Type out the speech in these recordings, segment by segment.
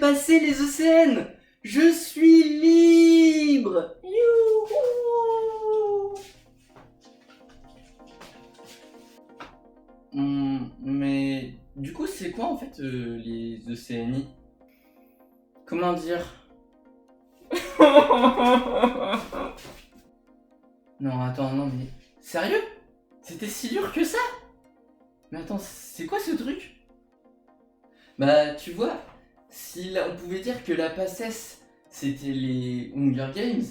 passer les océans. Je suis libre. Youhou. Mais du coup, c'est quoi en fait les ECNI? Comment dire? Non, attends, non mais... Sérieux? C'était si dur que ça? Mais attends, c'est quoi ce truc? Bah, tu vois, si là, on pouvait dire que la passesse, c'était les Hunger Games,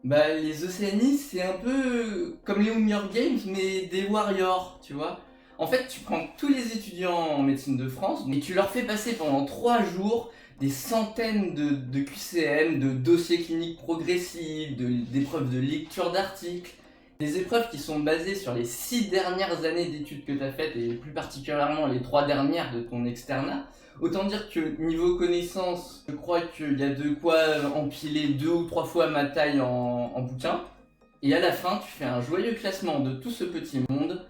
bah les Océanies, c'est un peu comme les Hunger Games, mais des warriors, tu vois. En fait, tu prends tous les étudiants en médecine de France et tu leur fais passer pendant 3 jours des centaines de QCM, de dossiers cliniques progressifs, d'épreuves de lecture d'articles, des épreuves qui sont basées sur les 6 dernières années d'études que tu as faites et plus particulièrement les 3 dernières de ton externat. Autant dire que niveau connaissance, je crois qu'il y a de quoi empiler 2 ou 3 fois ma taille en bouquin. Et à la fin, tu fais un joyeux classement de tout ce petit monde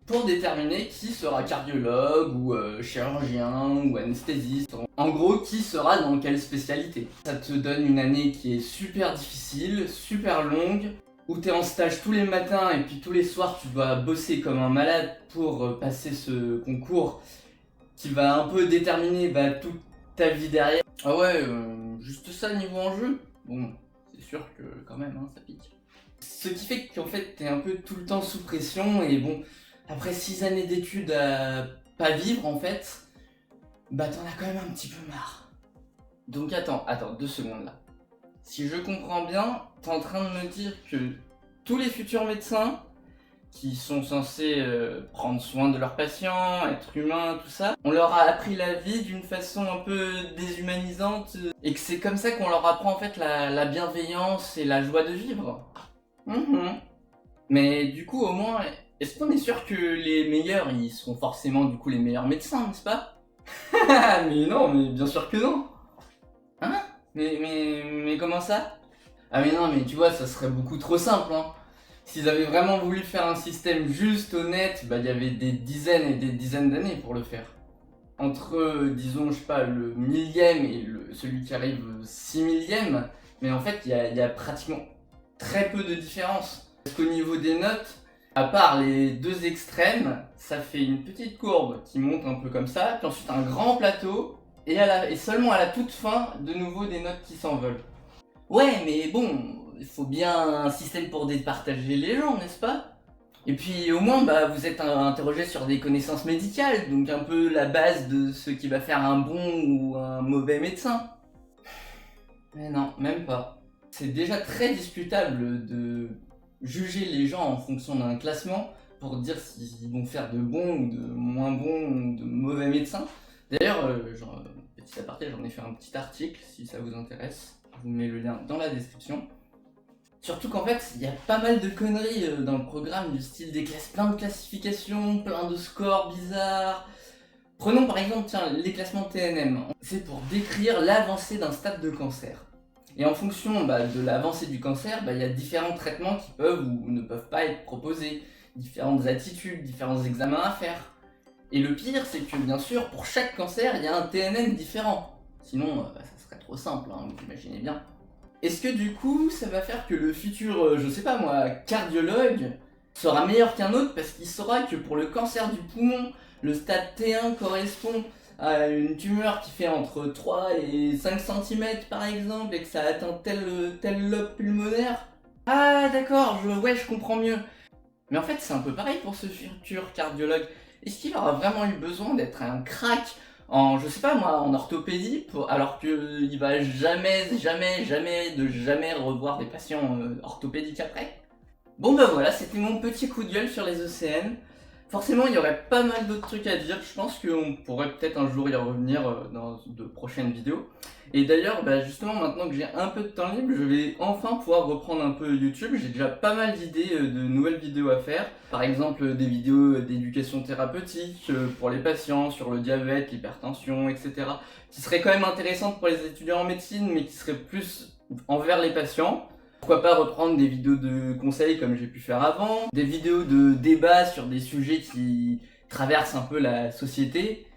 pour déterminer qui sera cardiologue ou chirurgien ou anesthésiste. En gros, qui sera dans quelle spécialité. Ça te donne une année qui est super difficile, super longue, où tu es en stage tous les matins et puis tous les soirs tu dois bosser comme un malade pour passer ce concours qui va un peu déterminer toute ta vie derrière. Ah ouais, juste ça niveau enjeu. Bon, c'est sûr que quand même, hein, ça pique. Ce qui fait qu'en fait, t'es un peu tout le temps sous pression et bon, après 6 années d'études à pas vivre en fait, bah t'en as quand même un petit peu marre. Donc attends, 2 secondes là. Si je comprends bien, t'es en train de me dire que tous les futurs médecins qui sont censés prendre soin de leurs patients, être humains, tout ça, on leur a appris la vie d'une façon un peu déshumanisante et que c'est comme ça qu'on leur apprend en fait la bienveillance et la joie de vivre. Mais du coup, au moins, est-ce qu'on est sûr que les meilleurs, ils seront forcément du coup les meilleurs médecins, n'est-ce pas? Mais non, mais bien sûr que non. Hein? Mais comment ça? Ah mais non, mais tu vois, ça serait beaucoup trop simple, hein. S'ils avaient vraiment voulu faire un système juste, honnête, bah il y avait des dizaines et des dizaines d'années pour le faire. Entre, disons, je sais pas, le millième et celui qui arrive 6 millième, mais en fait, il y a pratiquement très peu de différence. Parce qu'au niveau des notes, à part les 2 extrêmes, ça fait une petite courbe qui monte un peu comme ça, puis ensuite un grand plateau, et seulement à la toute fin, de nouveau des notes qui s'envolent. Ouais, mais bon, il faut bien un système pour départager les gens, n'est-ce pas? Et puis au moins, bah, vous êtes interrogé sur des connaissances médicales, donc un peu la base de ce qui va faire un bon ou un mauvais médecin. Mais non, même pas. C'est déjà très discutable de juger les gens en fonction d'un classement pour dire s'ils vont faire de bons ou de moins bons ou de mauvais médecins. D'ailleurs, petit aparté, j'en ai fait un petit article si ça vous intéresse. Je vous mets le lien dans la description. Surtout qu'en fait, il y a pas mal de conneries dans le programme, du style plein de classifications, plein de scores bizarres. Prenons par exemple les classements TNM. C'est pour décrire l'avancée d'un stade de cancer. Et en fonction de l'avancée du cancer, il y a différents traitements qui peuvent ou ne peuvent pas être proposés, différentes attitudes, différents examens à faire. Et le pire, c'est que bien sûr, pour chaque cancer, il y a un TNM différent. Sinon, ça serait trop simple, hein, vous imaginez bien. Est-ce que du coup, ça va faire que le futur, je sais pas moi, cardiologue sera meilleur qu'un autre parce qu'il saura que pour le cancer du poumon, le stade T1 correspond à une tumeur qui fait entre 3 et 5 cm par exemple et que ça atteint tel lobe pulmonaire? Ah d'accord, je comprends mieux. Mais en fait, c'est un peu pareil pour ce futur cardiologue. Est-ce qu'il aura vraiment eu besoin d'être un crack en, je sais pas moi, en orthopédie, alors qu'il va jamais revoir des patients orthopédiques après? Bon bah voilà, c'était mon petit coup de gueule sur les ECN. Forcément, il y aurait pas mal d'autres trucs à dire. Je pense qu'on pourrait peut-être un jour y revenir dans de prochaines vidéos. Et d'ailleurs, justement, maintenant que j'ai un peu de temps libre, je vais enfin pouvoir reprendre un peu YouTube. J'ai déjà pas mal d'idées de nouvelles vidéos à faire. Par exemple, des vidéos d'éducation thérapeutique pour les patients, sur le diabète, l'hypertension, etc. Qui seraient quand même intéressantes pour les étudiants en médecine, mais qui seraient plus envers les patients. Pourquoi pas reprendre des vidéos de conseils comme j'ai pu faire avant, des vidéos de débat sur des sujets qui traversent un peu la société,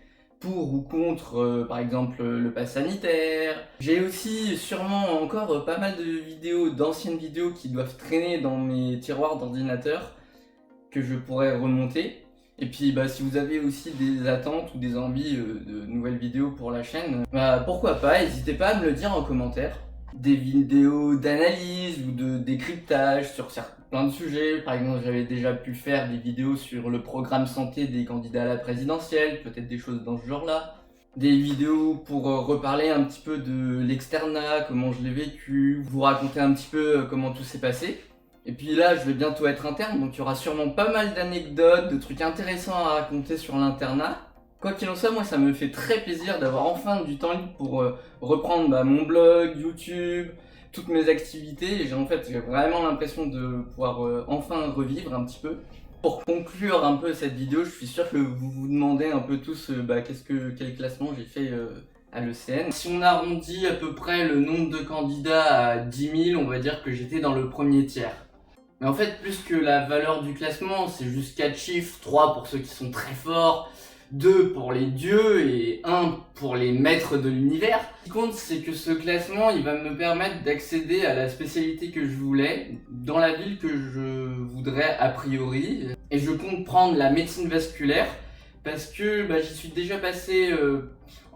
pour ou contre, par exemple, le pass sanitaire. J'ai aussi sûrement encore pas mal de vidéos, d'anciennes vidéos qui doivent traîner dans mes tiroirs d'ordinateur que je pourrais remonter. Et puis bah, si vous avez aussi des attentes ou des envies de nouvelles vidéos pour la chaîne, bah, pourquoi pas, n'hésitez pas à me le dire en commentaire. Des vidéos d'analyse ou de décryptage sur plein de sujets. Par exemple, j'avais déjà pu faire des vidéos sur le programme santé des candidats à la présidentielle, peut-être des choses dans ce genre-là. Des vidéos pour reparler un petit peu de l'externat, comment je l'ai vécu, vous raconter un petit peu comment tout s'est passé. Et puis là, je vais bientôt être interne, donc il y aura sûrement pas mal d'anecdotes, de trucs intéressants à raconter sur l'internat. Quoi qu'il en soit, moi ça me fait très plaisir d'avoir enfin du temps libre pour reprendre mon blog, YouTube, toutes mes activités. Et j'ai vraiment l'impression de pouvoir enfin revivre un petit peu. Pour conclure un peu cette vidéo, je suis sûr que vous vous demandez un peu tous quel classement j'ai fait à l'ECN. Si on arrondit à peu près le nombre de candidats à 10 000, on va dire que j'étais dans le premier tiers. Mais en fait, plus que la valeur du classement, c'est juste 4 chiffres, 3 pour ceux qui sont très forts, 2 pour les dieux et 1 pour les maîtres de l'univers. Ce qui compte, c'est que ce classement, il va me permettre d'accéder à la spécialité que je voulais, dans la ville que je voudrais a priori. Et je compte prendre la médecine vasculaire, parce que j'y suis déjà passé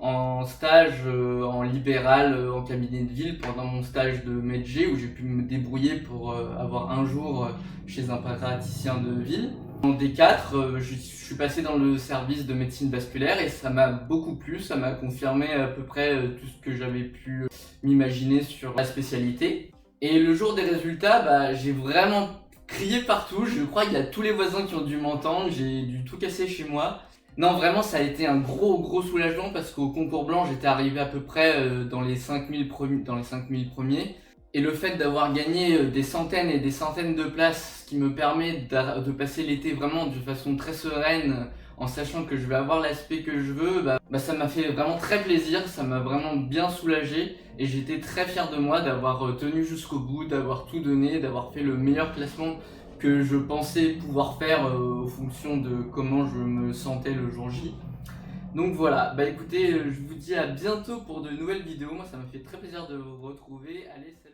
en stage en libéral en cabinet de ville pendant mon stage de médecin où j'ai pu me débrouiller pour avoir un jour chez un praticien de ville. En D4, je suis passé dans le service de médecine vasculaire et ça m'a beaucoup plu, ça m'a confirmé à peu près tout ce que j'avais pu m'imaginer sur la spécialité. Et le jour des résultats, j'ai vraiment crié partout, je crois qu'il y a tous les voisins qui ont dû m'entendre, j'ai dû tout casser chez moi. Non, vraiment, ça a été un gros soulagement parce qu'au concours blanc, j'étais arrivé à peu près dans les 5000 premiers. Et le fait d'avoir gagné des centaines et des centaines de places, ce qui me permet de passer l'été vraiment de façon très sereine, en sachant que je vais avoir l'aspect que je veux, ça m'a fait vraiment très plaisir, ça m'a vraiment bien soulagé. Et j'étais très fier de moi d'avoir tenu jusqu'au bout, d'avoir tout donné, d'avoir fait le meilleur classement que je pensais pouvoir faire en fonction de comment je me sentais le jour J. Donc voilà, écoutez, je vous dis à bientôt pour de nouvelles vidéos. Moi ça m'a fait très plaisir de vous retrouver. Allez, salut.